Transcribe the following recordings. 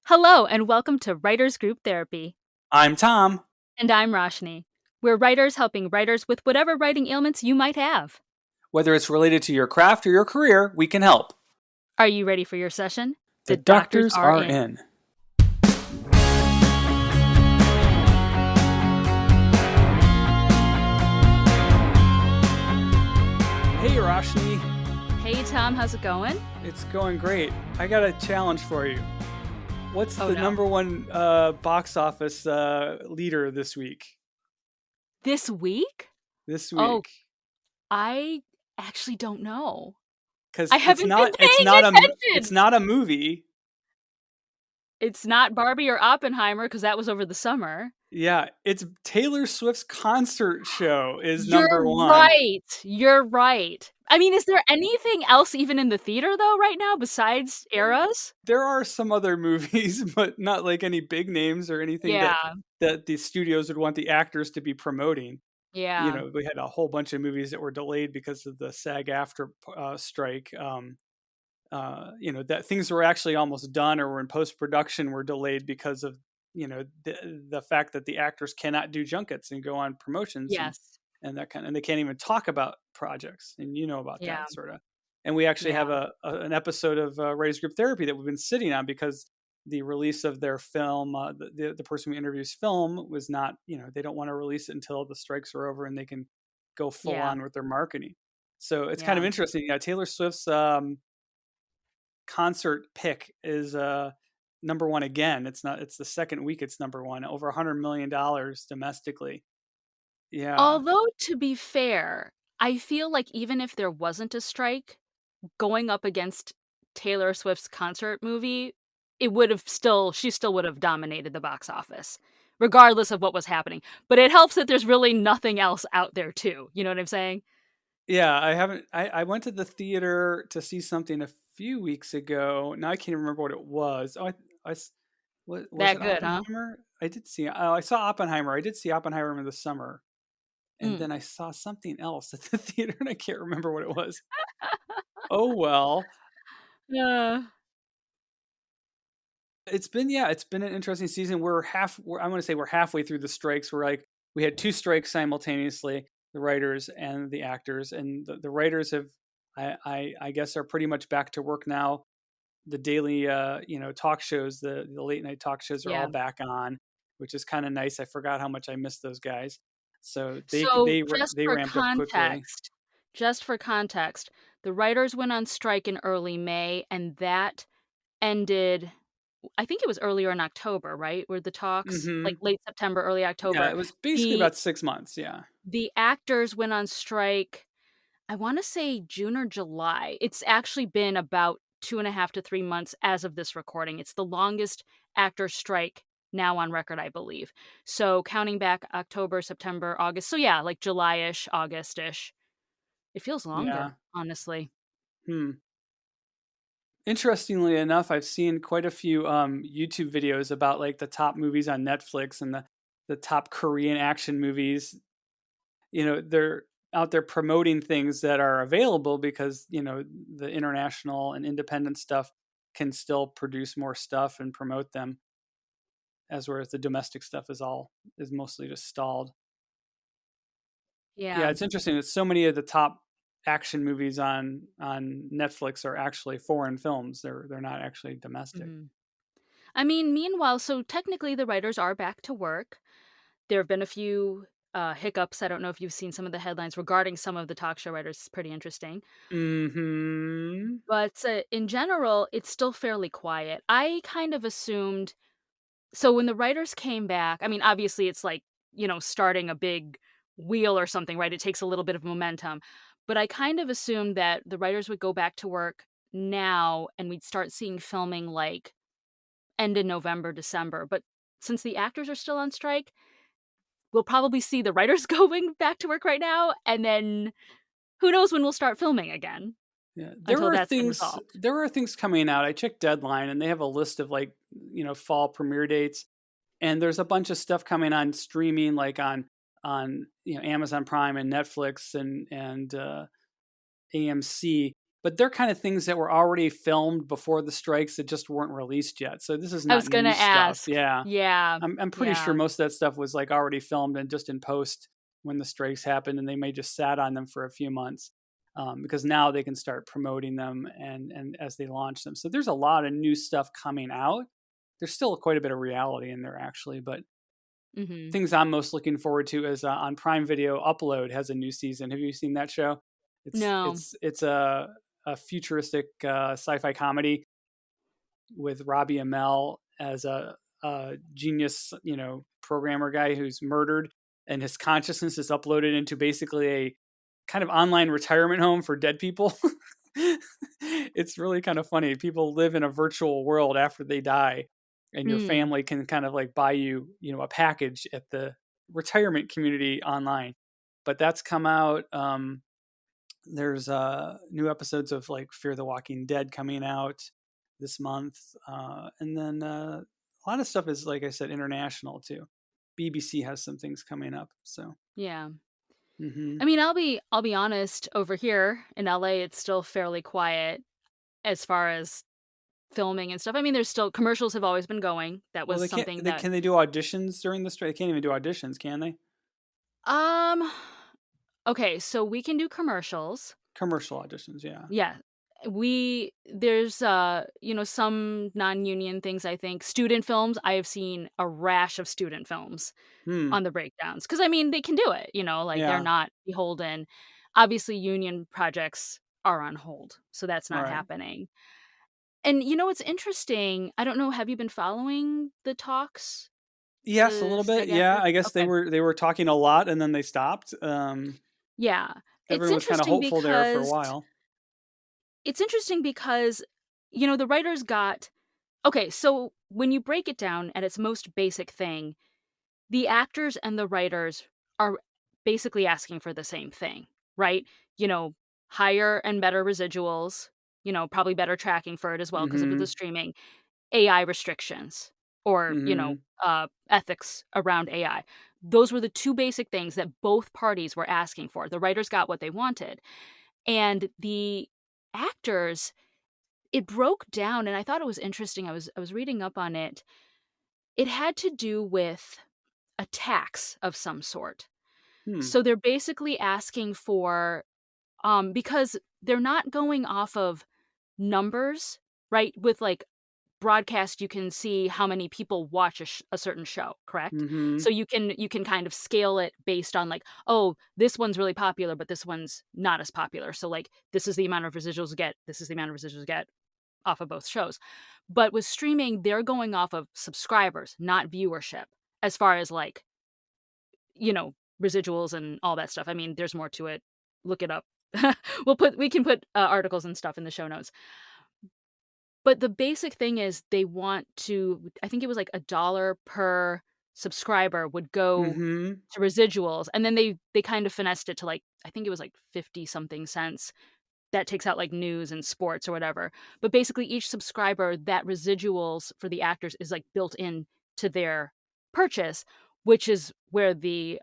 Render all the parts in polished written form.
Hello, and welcome to Writers Group Therapy. I'm Tom. And I'm Roshni. We're writers helping writers with whatever writing ailments you might have. Whether it's related to your craft or your career, we can help. Are you ready for your session? The doctors are in. Hey, Roshni. Hey, Tom. How's it going? It's going great. I got a challenge for you. What's the number one box office leader this week? This week? This week. Oh, I actually don't know. Because I haven't been paying attention. It's not a movie. It's not Barbie or Oppenheimer because that was over the summer. Yeah, it's Taylor Swift's concert show is number one. You're right. I mean, is there anything else even in the theater, though, right now besides Eras? There are some other movies, but not like any big names or anything that the studios would want the actors to be promoting. Yeah. You know, we had a whole bunch of movies that were delayed because of the SAG-AFTRA strike. You know, that things were actually almost done or were in post-production were delayed because of, you know, the fact that the actors cannot do junkets and go on promotions. Yes. And that and they can't even talk about projects, and you know about that sort of. And we actually have an episode of Writers Group Therapy that we've been sitting on because the release of their film, the person who interviews film was not, you know, they don't want to release it until the strikes are over and they can go full on with their marketing. So it's kind of interesting. Yeah, Taylor Swift's concert pick is number one again. It's the second week it's number one, over $100 million domestically. Yeah. Although, to be fair, I feel like even if there wasn't a strike, going up against Taylor Swift's concert movie, she still would have dominated the box office, regardless of what was happening. But it helps that there's really nothing else out there too. You know what I'm saying? Yeah, I went to the theater to see something a few weeks ago. Now I can't remember what it was. Oh, was that it good, Oppenheimer? Huh? I did see. I saw Oppenheimer. I did see Oppenheimer in the summer, and then I saw something else at the theater, and I can't remember what it was. Oh well. Yeah. It's been an interesting season. I want to say we're halfway through the strikes. We had two strikes simultaneously, the writers and the actors, and the writers have, I guess, are pretty much back to work now. The daily, talk shows, the late night talk shows are all back on, which is kind of nice. I forgot how much I missed those guys. So they ramped up quickly. Just for context, the writers went on strike in early May, and that ended, I think it was earlier in October, right? Were the talks like late September, early October? Yeah, it was basically about 6 months. Yeah. The actors went on strike, I want to say June or July. It's actually been about 2.5 to 3 months as of this recording. It's the longest actor strike now on record, I believe. So counting back October, September, August. So yeah, like July-ish, August-ish. It feels longer, honestly. Interestingly enough, I've seen quite a few YouTube videos about like the top movies on Netflix and the top Korean action movies. You know, they're out there promoting things that are available because, you know, the international and independent stuff can still produce more stuff and promote them, whereas the domestic stuff is mostly just stalled. Yeah, it's interesting that so many of the top action movies on Netflix are actually foreign films. They're not actually domestic. I mean, meanwhile, so technically the writers are back to work. There have been a few hiccups. I don't know if you've seen some of the headlines regarding some of the talk show writers. It's pretty interesting. But in general, it's still fairly quiet. I kind of assumed, so when the writers came back, I mean, obviously it's like, you know, starting a big wheel or something, right? It takes a little bit of momentum. But I kind of assumed that the writers would go back to work now and we'd start seeing filming like end in November, December. But since the actors are still on strike, we'll probably see the writers going back to work right now, and then who knows when we'll start filming again. Yeah, there are things coming out. I checked Deadline, and they have a list of like, you know, fall premiere dates, and there's a bunch of stuff coming on streaming, like on you know, Amazon Prime and Netflix and AMC. but they're kind of things that were already filmed before the strikes that just weren't released yet. So this is I not was gonna new stuff. ask. Yeah. Yeah. I'm pretty sure Yeah. most of that stuff was like already filmed and just in post when the strikes happened, and they may just sat on them for a few months, because now they can start promoting them and as they launch them. So there's a lot of new stuff coming out. There's still quite a bit of reality in there actually, but Mhm. things I'm most looking forward to is on Prime Video. Upload has a new season. Have you seen that show? It's No. it's it's a futuristic sci-fi comedy with Robbie Amell as a genius, programmer guy who's murdered, and his consciousness is uploaded into basically a kind of online retirement home for dead people. It's really kind of funny. People live in a virtual world after they die, and your Mm. family can kind of like buy you, a package at the retirement community online. But that's come out. There's new episodes of like Fear the Walking Dead coming out this month, and then a lot of stuff is, like I said, international too. BBC has some things coming up. So, Yeah. hmm I mean, I'll be honest, over here in LA, it's still fairly quiet as far as filming and stuff. I mean, there's still commercials have always been going. That well, was they can't. something They that can they do auditions during the strike? They can't even do auditions, can they? um okay, so we can do commercials. Commercial auditions, yeah. Yeah. There's some non-union things, I think. Student films, I have seen a rash of student films Hmm. on the breakdowns, because I mean, they can do it, like, they're Yeah. not beholden. Obviously, union projects are on hold, so that's not Right. happening. And what's interesting, I don't know, have you been following the talks? Yes, a The little bit. Yeah, SAG-AFTRA? I guess they Okay. were talking a lot and then they stopped. Yeah. It's Everyone was kind of interesting hopeful there for a because while. it's interesting because, the writers got okay, so when you break it down at its most basic thing, the actors and the writers are basically asking for the same thing, right? You know, higher and better residuals, probably better tracking for it as well because of the Hmm. streaming, AI restrictions, or, Hmm. ethics around AI. Those were the two basic things that both parties were asking for. The writers got what they wanted. And the actors, it broke down, and I thought it was interesting. I was reading up on it. It had to do with a tax of some sort. Hmm. So they're basically asking for, because they're not going off of numbers, right? With like broadcast, you can see how many people watch a certain show, correct? Hmm. So you can kind of scale it based on, like, oh, this one's really popular, but this one's not as popular. So like this is the amount of residuals you get. This is the amount of residuals you get off of both shows. But with streaming, they're going off of subscribers, not viewership, as far as like, residuals and all that stuff. I mean, there's more to it. Look it up. We can put articles and stuff in the show notes. But the basic thing is they want to, I think it was like $1 per subscriber would go Hmm. to residuals, and then they kind of finessed it to, like, I think it was like 50 something cents. That takes out like news and sports or whatever. But basically each subscriber, that residuals for the actors is like built in to their purchase, which is where the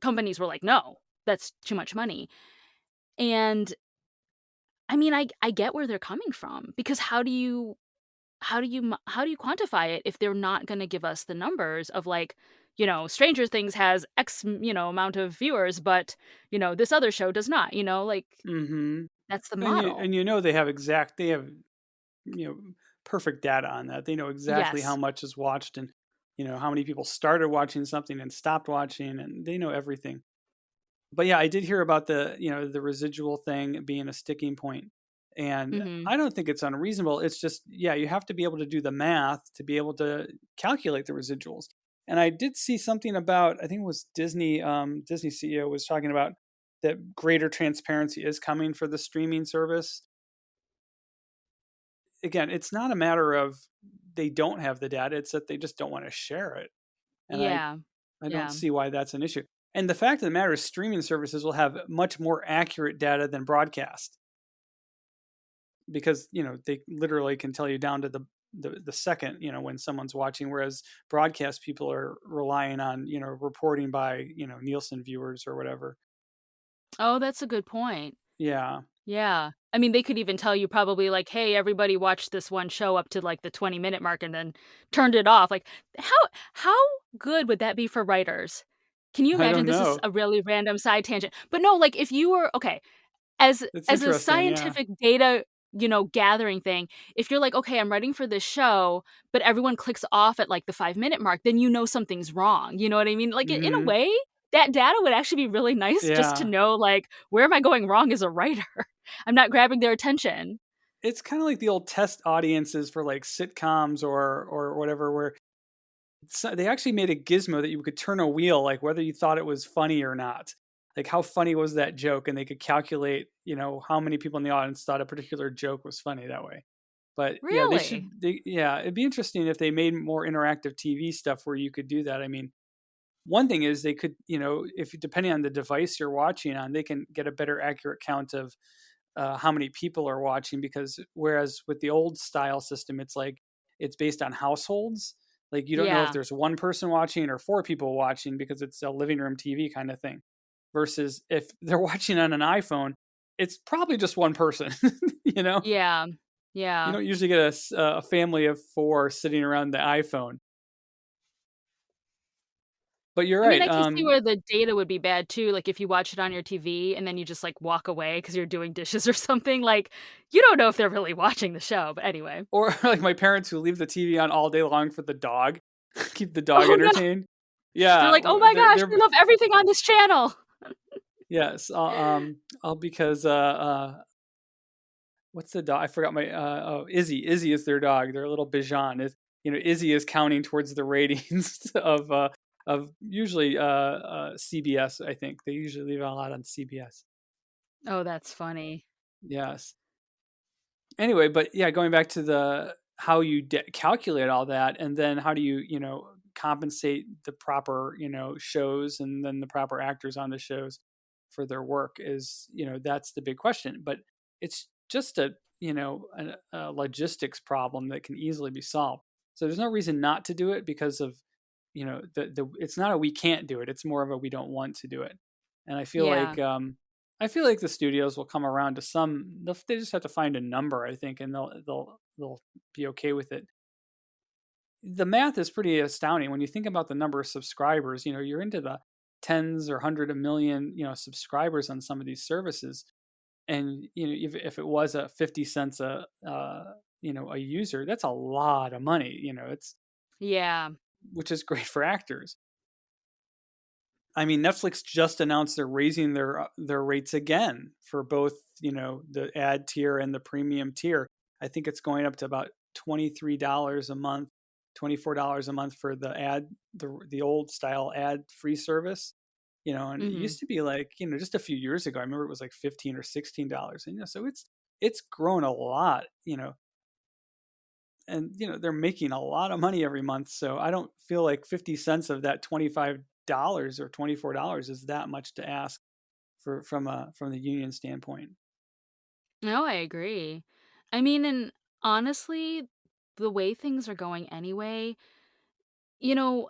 companies were like, "No, that's too much money." And I mean, I get where they're coming from, because how do you quantify it if they're not gonna give us the numbers of, like, Stranger Things has X, amount of viewers, but, this other show does not, like, Hmm. that's the And you model. and you know they have you know perfect data on that. They know exactly how Yes. much is watched and how many people started watching something and stopped watching, and they know everything. But yeah, I did hear about the residual thing being a sticking point. And Mhm. I don't think it's unreasonable. It's just, yeah, you have to be able to do the math to be able to calculate the residuals. And I did see something about, I think it was Disney CEO was talking about that greater transparency is coming for the streaming service. Again, it's not a matter of they don't have the data, it's that they just don't want to share it. And Yeah. I don't Yeah. see why that's an issue. And the fact of the matter is, streaming services will have much more accurate data than broadcast because they literally can tell you down to the second when someone's watching, whereas broadcast people are relying on reporting by Nielsen viewers or whatever. Oh, that's a good point. Yeah. Yeah. I mean, they could even tell you probably like, "Hey, everybody watched this one show up to, like, the 20-minute mark and then turned it off." Like, how good would that be for writers? Can you I imagine don't this is know. a really random side tangent, but no, like, if you were okay, It's as a interesting, yeah. scientific data, gathering thing, if you're like, "Okay, I'm writing for this show," but everyone clicks off at, like, the 5-minute mark, then you know something's wrong, you know what I mean? Like, in a Mhm. way, that data would actually be really nice just to Yeah. know, like, where am I going wrong as a writer? I'm not grabbing their attention. It's kinda like the old test audiences for, like, sitcoms or whatever, where they actually made a gizmo that you could turn a wheel, like, whether you thought it was funny or not. Like, how funny was that joke? And they could calculate, how many people in the audience thought a particular joke was funny that way. But, yeah, Really? it'd be interesting if they made more interactive TV stuff where you could do that. I mean, one thing is they could, if depending on the device you're watching on, they can get a better accurate count of how many people are watching, because whereas with the old style system, it's like it's based on households. Like you don't know if Yeah. there's one person watching or four people watching because it's a living room TV kind of thing. Versus if they're watching on an iPhone, it's probably just one person. you know, Yeah. you Yeah. don't usually get a family of four sitting around the iPhone. But you're I mean, right. I can see where the data would be bad too, like, if you watch it on your TV and then you just, like, walk away because 'cause you're doing dishes or something, like, you don't know if they're really watching the show, but anyway. Or like my parents who leave the TV on all day long for the dog, keep the dog Oh, no. entertained. They're Yeah, like, "Oh my gosh, they're we love everything on this channel." yes, I'll because what's the dog? I forgot my oh, Izzy. Izzy is their dog. Their little Bichon is, Izzy is counting towards the ratings of usually CBS. I think they usually leave a lot on CBS. Oh, that's funny. Yes. Anyway, but yeah, going back to the how you calculate all that, and then how do you compensate the proper shows and then the proper actors on the shows for their work is that's the big question. But it's just a logistics problem that can easily be solved. So there's no reason not to do it because of the it's not a we can't do it. It's more of a we don't want to do it. And Yeah. I feel like the studios will come around to some. They just have to find a number, I think, and they'll be okay with it. The math is pretty astounding when you think about the number of subscribers. You're into the tens or hundred of million, subscribers on some of these services, and if it was a 50 cents a user, that's a lot of money. It's Yeah. which is great for actors. I mean, Netflix just announced they're raising their rates again for both, the ad tier and the premium tier. I think it's going up to about $23 a month, $24 a month for the old style ad free service. And it Mhm. used to be like, just a few years ago, I remember it was like 15 or $16. And so it's grown a lot, and they're making a lot of money every month, so I don't feel like 50 cents of that $25 or $24 is that much to ask from the union standpoint. No, I agree. I mean, and honestly, the way things are going anyway, you know,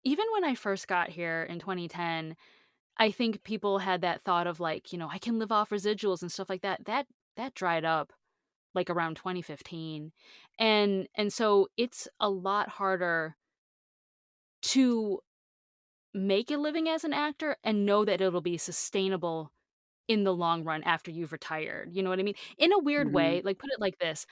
even when I first got here in 2010, I think people had that thought of like, I can live off residuals and stuff like that. That dried up like around 2015. And so it's a lot harder to make a living as an actor and know that it'll be sustainable in the long run after you've retired. You know what I mean? In a weird Hmm. way, like put it like this,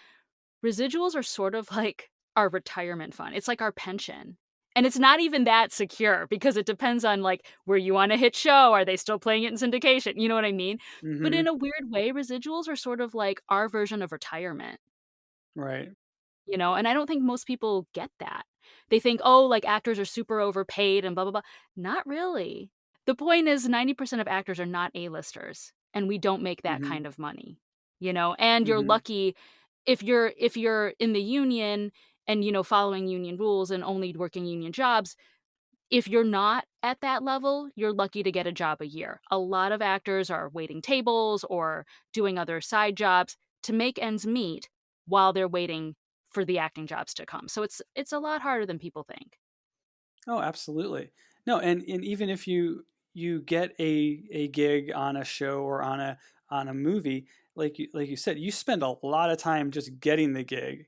residuals are sort of like our retirement fund. It's like our pension. And it's not even that secure because it depends on like where you want to hit show. Are they still playing it in syndication? You know what I mean? But in Hmm. a weird way, residuals are sort of like our version of retirement, Right. and I don't think most people get that. They think, "Oh, like actors are super overpaid and blah blah blah." Not really. The point is 90% of actors are not A-listers, and we don't make that Hmm. kind of money, And you're Hmm. lucky if you're in the union and, following union rules and only working union jobs. If you're not at that level, you're lucky to get a job a year. A lot of actors are waiting tables or doing other side jobs to make ends meet while they're waiting for the acting jobs to come. So it's a lot harder than people think. Oh, absolutely. No, and even if you get a gig on a show or on a movie, like you said, you spend a lot of time just getting the gig,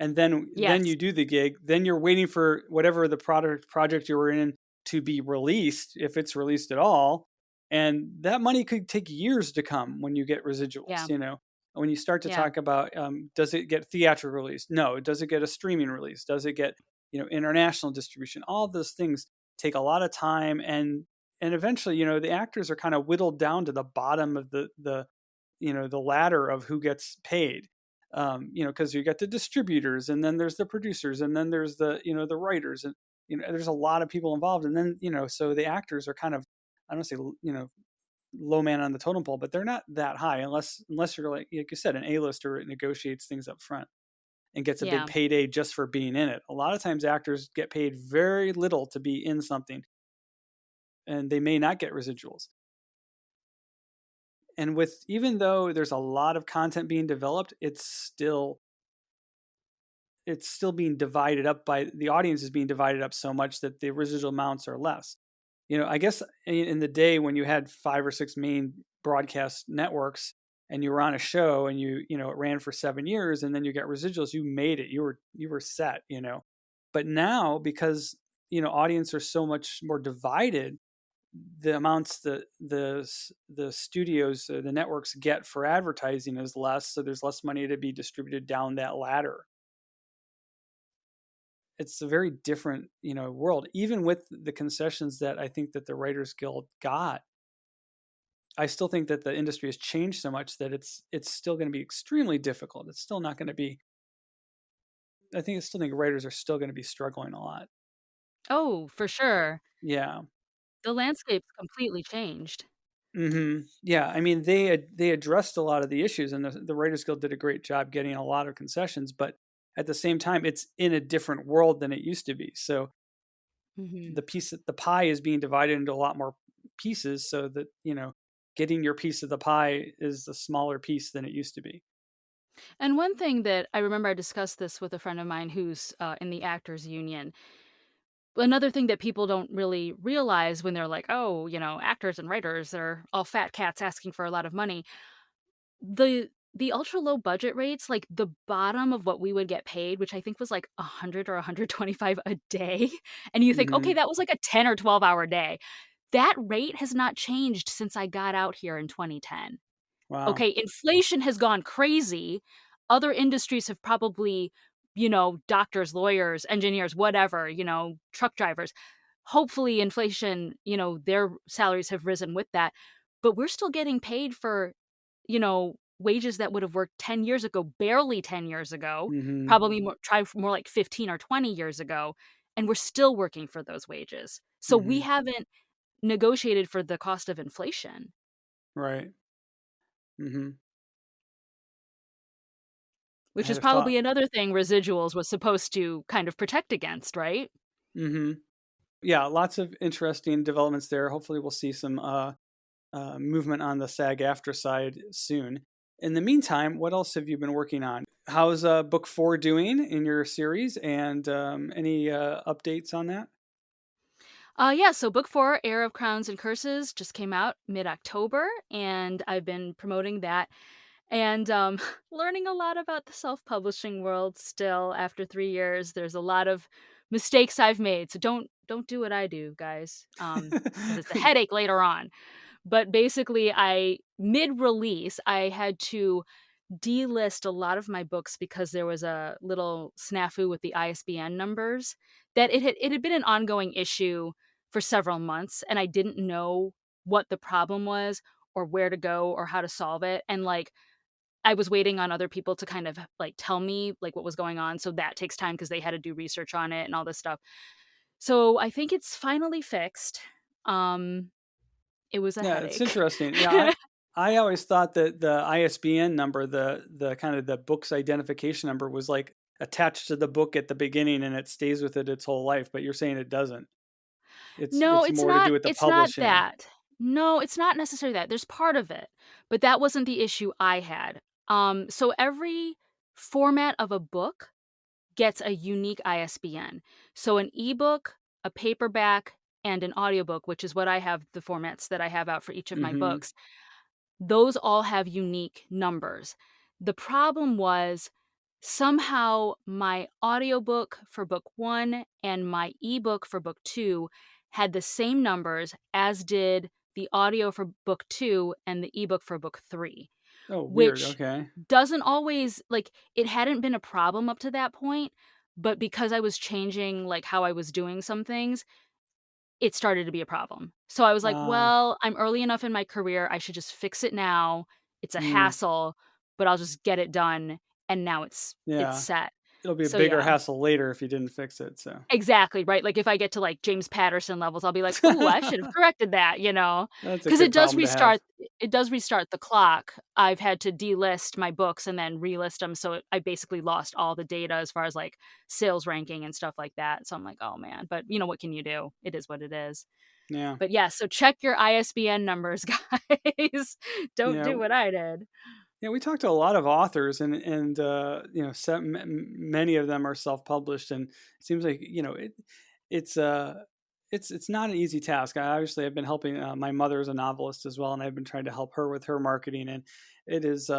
and then Yes. you do the gig. Then you're waiting for whatever the project you were in to be released, if it's released at all, and that money could take years to come when you get residuals. Yeah. When you start to Yeah. talk about, does it get theatrical release? No. Does it get a streaming release? Does it get international distribution? All of those things take a lot of time, and eventually, the actors are kind of whittled down to the bottom of the ladder of who gets paid. Because you get the distributors, and then there's the producers, and then there's the writers, and there's a lot of people involved, and then so the actors are kind of, I don't say low man on the totem pole, but they're not that high unless you're like you said, an A-lister that negotiates things up front and gets a big Yeah. payday just for being in it. A lot of times actors get paid very little to be in something, and they may not get residuals. And with even though there's a lot of content being developed, it's still being divided up, by the audience is being divided up so much that the residual amounts are less. I guess in the day when you had 5 or 6 main broadcast networks and you were on a show and it ran for 7 years and then you get residuals, you made it. You were set. But now, because audience are so much more divided, the amounts that the studios, the networks get for advertising is less, so there's less money to be distributed down that ladder. It's a very different world. Even with the concessions that I think that the Writers Guild got, I still think that the industry has changed so much that it's still going to be extremely difficult. It's still not going to be. I still think writers are still going to be struggling a lot. Oh, for sure. Yeah. The landscape's completely changed. Yeah, I mean, they addressed a lot of the issues, and the Writers Guild did a great job getting a lot of concessions. But at the same time, it's in a different world than it used to be. So Mhm. the pie is being divided into a lot more pieces, so that getting your piece of the pie is a smaller piece than it used to be. And one thing that I remember, I discussed this with a friend of mine who's, in the actors union. Another thing that people don't really realize when they're like, "Oh, actors and writers are all fat cats asking for a lot of money." The ultra low budget rates, like, the bottom of what we would get paid, which I think was, like, 100 or 125 a day, and you think, "Okay, Hmm. that was like a 10 or 12-hour day." That rate has not changed since I got out here in 2010. Wow. Okay, inflation has gone crazy. Other industries have probably, doctors, lawyers, engineers, whatever, truck drivers. Hopefully inflation, their salaries have risen with that. But we're still getting paid for, wages that would have worked 10 years ago, barely 10 years ago, Hmm. probably more like 15 or 20 years ago, and we're still working for those wages. So we Hmm. haven't negotiated for the cost of inflation, Right. Hmm. I which had is a thought. probably another thing residuals was supposed to kind of protect against, right? Hmm. Yeah, lots of interesting developments there. Hopefully, we'll see some movement on the SAG-AFTRA side soon. In the meantime, what else have you been working on? How's book 4 doing in your series, and any updates on that? Yeah, so book 4, Heir of Crowns and Curses, just came out mid-October, and I've been promoting that and, learning a lot about the self-publishing world still after 3 years. There's a lot of mistakes I've made, so don't do what I do, guys, because it's a headache later on. But basically, I mid-release, I had to delist a lot of my books because there was a little snafu with the ISBN numbers, that it had been an ongoing issue for several months, and I didn't know what the problem was or where to go or how to solve it, and, like, I was waiting on other people to kind of, like, tell me, like, what was going on, so that takes time because they had to do research on it and all this stuff. So, I think it's finally fixed. Um, it was a Yeah, it's headache. interesting. Yeah, I always thought that the ISBN number, the kind of the book's identification number, was like attached to the book at the beginning and it stays with it its whole life. But you're saying it doesn't. It's No, it's it's more to do not with the it's not publishing. that. No, it's not necessarily that. There's part of it, but that wasn't the issue I had. So every format of a book gets a unique ISBN. So an ebook, a paperback, and an audiobook, which is what I have the formats that I have out for each of my Mhm. books, those all have unique numbers. The problem was somehow my audiobook for book 1 and my ebook for book 2 had the same numbers as did the audio for book 2 and the ebook for book 3, Oh, weird, which okay. doesn't always like, it hadn't been a problem up to that point, but because I was changing, like, how I was doing some things, it started to be a problem. So I was like, Uh, "Well, I'm early enough in my career, I should just fix it now. It's a mm, hassle, but I'll just get it done, and now it's yeah. set." It'll be a So, bigger yeah. hassle later if you didn't fix it, so. Exactly, right? Like, if I get to, like, James Patterson levels, I'll be like, "Ooh, I should have corrected that," you know? That's a Because good problem to have. it does restart the clock. I've had to delist my books and then relist them, so I basically lost all the data as far as, like, sales ranking and stuff like that, so I'm like, "Oh, man," but, what can you do? It is what it is. Yeah. But, yeah, so check your ISBN numbers, guys. Don't Yeah. do what I did. Yeah, we talked to a lot of authors, and many of them are self-published, and it seems like it's it's not an easy task. I obviously have been helping. My mother is a novelist as well, and I've been trying to help her with her marketing, and it is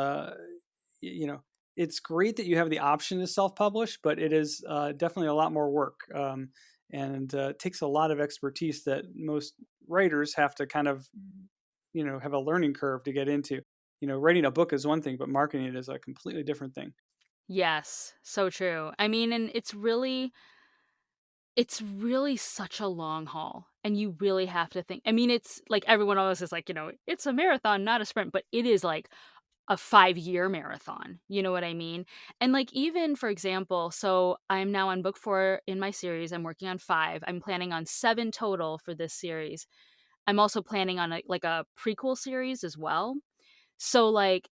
you know it's great that you have the option to self-publish, but it is definitely a lot more work, and it takes a lot of expertise that most writers have to kind of have a learning curve to get into. Writing a book is one thing, but marketing it is a completely different thing. Yes, so true. I mean, and it's really such a long haul, and you really have to think. I mean, it's like everyone always is like, "It's a marathon, not a sprint," but it is like a 5-year marathon, you know what I mean? And, like, even, for example, so I'm now on book 4 in my series, I'm working on 5, I'm planning on 7 total for this series. I'm also planning on, a prequel series as well. So, like,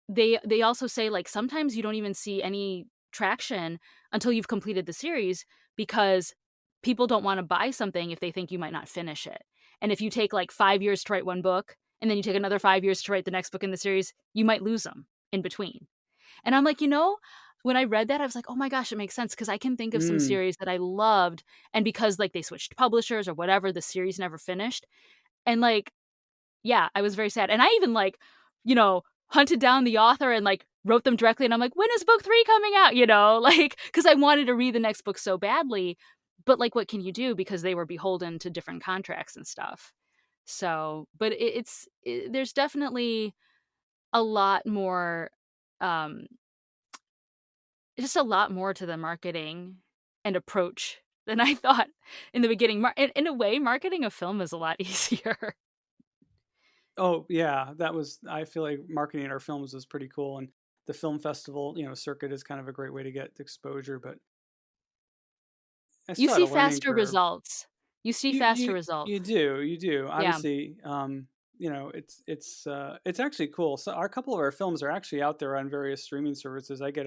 they also say, like, sometimes you don't even see any traction until you've completed the series because people don't wanna buy something if they think you might not finish it. And if you take, like, 5 years to write 1 book, and then you take another 5 years to write the next book in the series, you might lose them in between. And I'm like, when I read that, I was like, "Oh my gosh, it makes sense because I can think of some Mm, series that I loved, and because, like, they switched publishers or whatever, the series never finished." And, like, yeah, I was very sad, and I even, like, hunted down the author and, like, wrote them directly, and I'm like, "When is book 3 coming out?" Like, because I wanted to read the next book so badly, but, like, what can you do because they were beholden to different contracts and stuff. So, but there's definitely a lot more, um just a lot more to the marketing and approach than I thought in the beginning. In a way, marketing a film is a lot easier. oh yeah, I feel like marketing our films is pretty cool, and the film festival circuit is kind of a great way to get exposure, but I You still had see a learning faster curve. results. You see You faster you results. you do. Yeah. Obviously, it's actually cool. So our couple of our films are actually out there on various streaming services. I get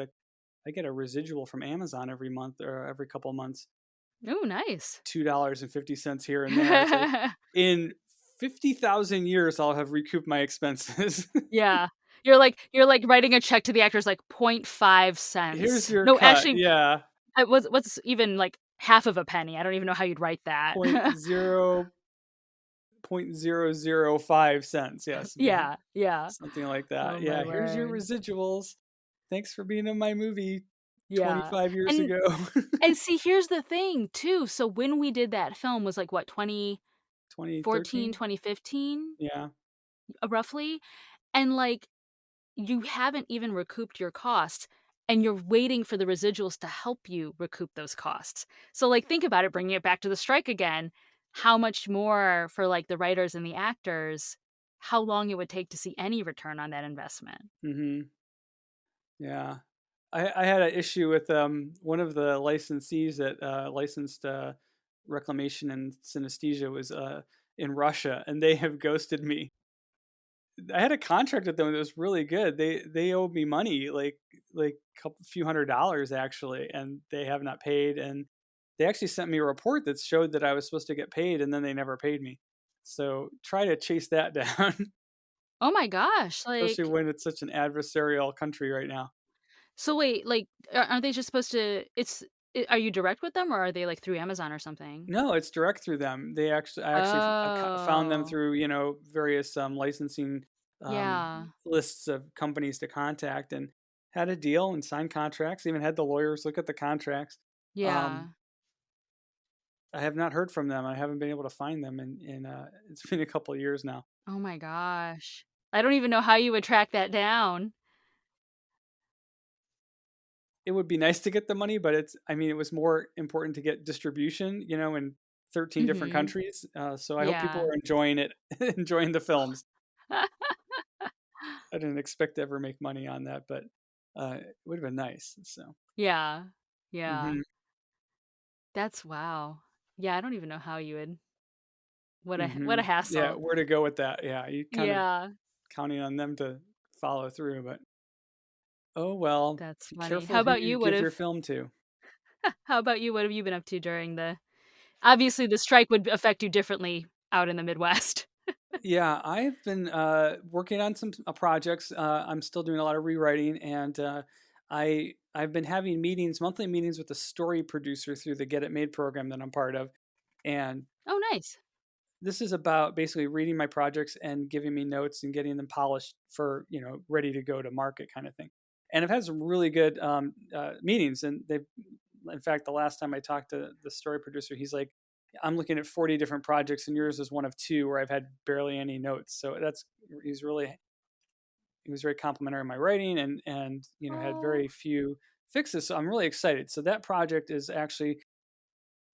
a residual from Amazon every month or every couple of months. Ooh, nice. $2.50 here and there. It's like, in 50,000 years, I'll have recouped my expenses. Yeah. You're like writing a check to the actors like Here's .5 cents. your No, cut. actually, Yeah. what's even, like, half of a penny? I don't even know how you'd write that. Point zero point zero zero five cents. Yes. Yeah, yeah. Something like that. Oh my Yeah. Here's your word. risuals. Thanks for being in my movie Yeah. 25 years And ago. and see, here's the thing too, so when we did that film was, like, what, 2014, 2013? 2015, Yeah. roughly? And, like, you haven't even recouped your costs, and you're waiting for the residuals to help you recoup those costs. So, like, think about it, bringing it back to the strike again, how much more for, like, the writers and the actors, how long it would take to see any return on that investment. Hmm. Yeah. I had an issue with one of the licensees that licensed Reclamation and Synesthesia was in Russia, and they have ghosted me. I had a contract with them that was really good. They owed me money, like a couple few $100 actually, and they have not paid. And they actually sent me a report that showed that I was supposed to get paid, and then they never paid me. So try to chase that down, Oh my gosh, especially like, when it's such an adversarial country right now. so wait, like, aren't they just supposed to Are you direct with them or are they like through Amazon or something? No, it's direct through them. I actually found them Oh, through, various licensing yeah, lists of companies to contact, and had a deal and signed contracts. Even had the lawyers look at the contracts. Um, yeah. I have not heard from them. I haven't been able to find them, and it's been a couple of years now. Oh my gosh. I don't even know how you would track that down. It would be nice to get the money, but I mean, it was more important to get distribution, in 13 different Mhm. countries. So I hope people Yeah. are enjoying it, enjoying the films. I didn't expect to ever make money on that, but it would have been nice. So, Yeah. Yeah. hmm That's wow. Yeah, I don't even know how you would what a yeah, hassle. where to go with that? Yeah, you kind of Yeah, counting on them to follow through, but oh well. that's Be funny. careful who you give your film to. How about you? What have you been up to during the obviously, the strike would affect you differently out in the Midwest. Yeah, I've been working on some projects. I'm still doing a lot of rewriting, and I've been having monthly meetings with the story producer through the Get It Made program that I'm part of, and Oh, nice. this is about basically reading my projects and giving me notes and getting them polished for ready to go to market kind of thing. And I've had some really good meetings, and they've in fact the last time I talked to the story producer, he's like, I'm looking at 40 different projects and yours is one of two where I've had barely any notes. So that's he's really he was very complimentary of my writing, and had Oh, very few fixes. So I'm really excited. So that project is actually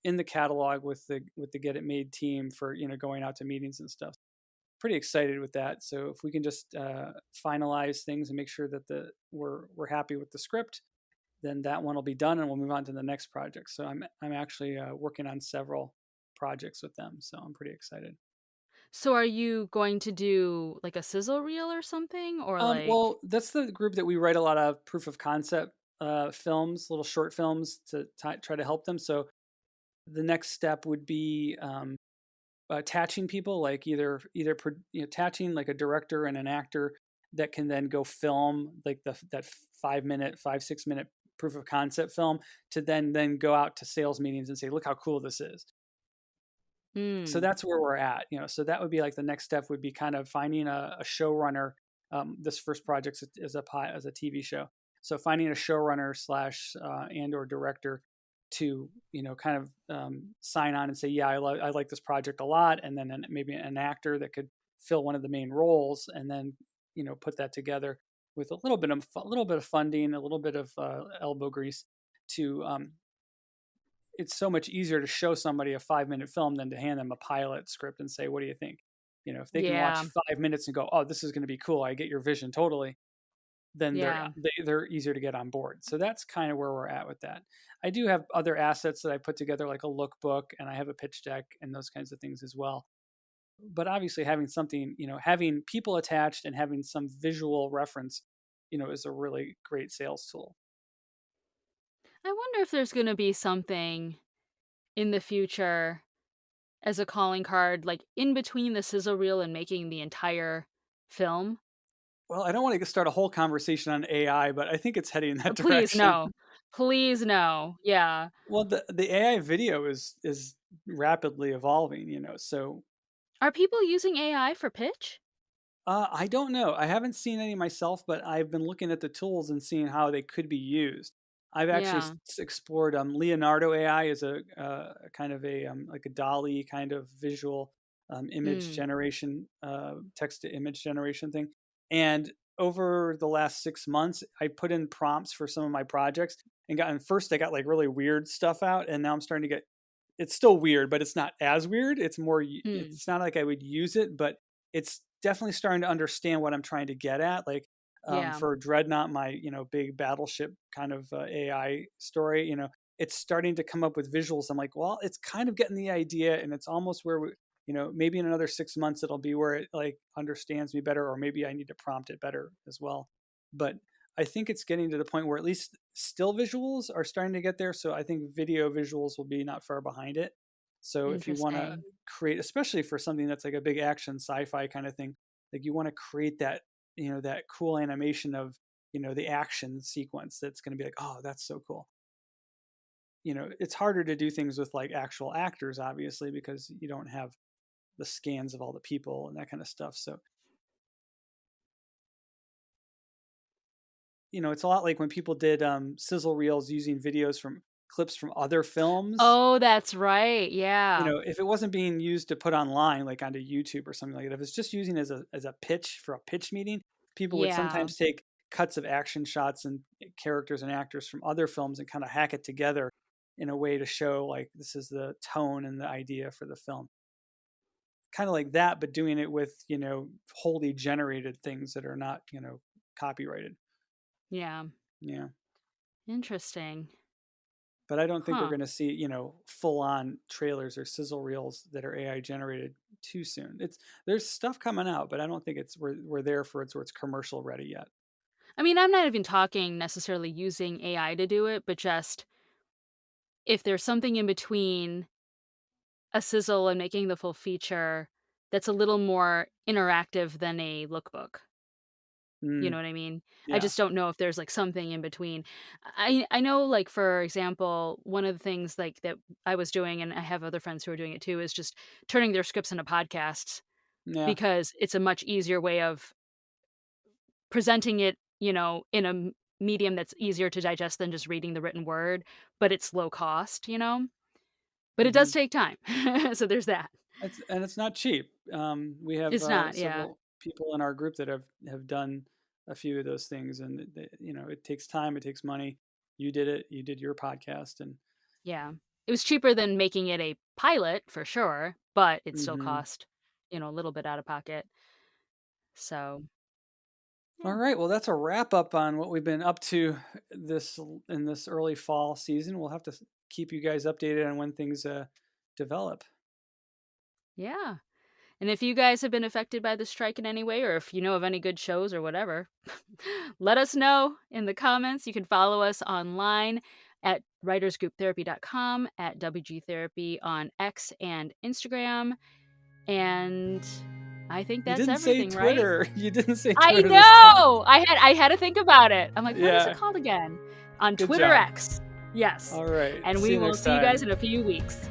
in the catalog with the Get It Made team for going out to meetings and stuff. Pretty excited with that. So if we can just finalize things and make sure that we're happy with the script, then that one will be done, and we'll move on to the next project. So I'm actually working on several projects with them. So I'm pretty excited. so are you going to do, like, a sizzle reel or something? Or, like Well, that's the group that we write a lot of proof of concept films, little short films to try to help them. So the next step would be attaching people, like attaching like a director and an actor that can then go film like that 5 minute 5 6 minute proof of concept film to then go out to sales meetings and say, look how cool this is. So mm, that's where we're at, so that would be like the next step would be kind of finding a showrunner. This first project is a TV show, so finding a showrunner slash and or director to kind of sign on and say, yeah, I like this project a lot, and then maybe an actor that could fill one of the main roles, and then put that together with a little bit of funding, a little bit of elbow grease to it's so much easier to show somebody a 5 minute film than to hand them a pilot script and say, what do you think? If they can watch yeah, 5 minutes and go, oh, this is going to be cool, I get your vision totally, then yeah. they're easier to get on board. So that's kind of where we're at with that. I do have other assets that I put together, like a lookbook, and I have a pitch deck and those kinds of things as well. But obviously, having something, having people attached and having some visual reference, is a really great sales tool. I wonder if there's gonna be something in the future as a calling card, like, in between the sizzle reel and making the entire film. Well, I don't want to start a whole conversation on AI, but I think it's heading in that Please, direction. no. Please, no. Yeah. Well, the AI video is rapidly evolving, so Are people using AI for pitch? I don't know. I haven't seen any myself, but I've been looking at the tools and seeing how they could be used. I've actually Yeah. explored Leonardo AI is a kind of a like a Dolly kind of visual image Mm. generation, text to image generation thing. And over the last 6 months, I put in prompts for some of my projects and first I got like really weird stuff out, and now I'm starting to get it's still weird, but it's not as weird. Mm. It's not like I would use it, but it's definitely starting to understand what I'm trying to get at. Like Yeah. for Dreadnought, my big battleship kind of AI story, it's starting to come up with visuals. I'm like, well, it's kind of getting the idea, and it's almost where maybe in another 6 months it'll be where it like understands me better, or maybe I need to prompt it better as well. But I think it's getting to the point where at least still visuals are starting to get there. So I think video visuals will be not far behind it. So if you want to Interesting. create, especially for something that's like a big action sci-fi kind of thing, like you want to create that, that cool animation of, the action sequence that's going to be like, oh, that's so cool. it's harder to do things with like actual actors, obviously, because you don't have the scans of all the people and that kind of stuff. So, it's a lot like when people did sizzle reels using videos from clips from other films. Oh, that's right. Yeah. If it wasn't being used to put online, like onto YouTube or something like that, if it's just using as a pitch for a pitch meeting, people would Yeah. sometimes take cuts of action shots and characters and actors from other films and kind of hack it together in a way to show like this is the tone and the idea for the film. Kind of like that, but doing it with, wholly generated things that are not, copyrighted. Yeah. Yeah. Interesting. But I don't think we're Huh. going to see, full on trailers or sizzle reels that are AI generated too soon. There's stuff coming out, but I don't think we're there for it's where it's commercial ready yet. I mean, I'm not even talking necessarily using AI to do it, but just if there's something in between a sizzle and making the full feature that's a little more interactive than a lookbook. You Mm, know what I mean? I yeah. just don't know if there's, like, something in between. I know, like, for example, one of the things, like, that I was doing, and I have other friends who are doing it too, is just turning their scripts into podcasts Yeah. because it's a much easier way of presenting it, in a medium that's easier to digest than just reading the written word, but it's low cost, you know? But it does Hmm. take time. So there's that. It's not cheap. We have It's not, yeah. several people in our group that have done a few of those things, and it takes time, it takes money. You did it. You did your podcast, and Yeah. It was cheaper than making it a pilot for sure, but it still hmm. cost, a little bit out of pocket. So, All yeah. right. Well, that's a wrap up on what we've been up to this in this early fall season. We'll have to keep you guys updated on when things develop. Yeah. And if you guys have been affected by the strike in any way, or if you know of any good shows or whatever, let us know in the comments. You can follow us online at writersgrouptherapy.com, at WG Therapy on X and Instagram. And I think You that's didn't say everything, right? Twitter. You didn't say I Twitter this time. know! I had to think about it. I'm like, "What is it Yeah. called again?" On Good Twitter job. X. Yes. All right. And See we you will next see you guys in time. a few weeks.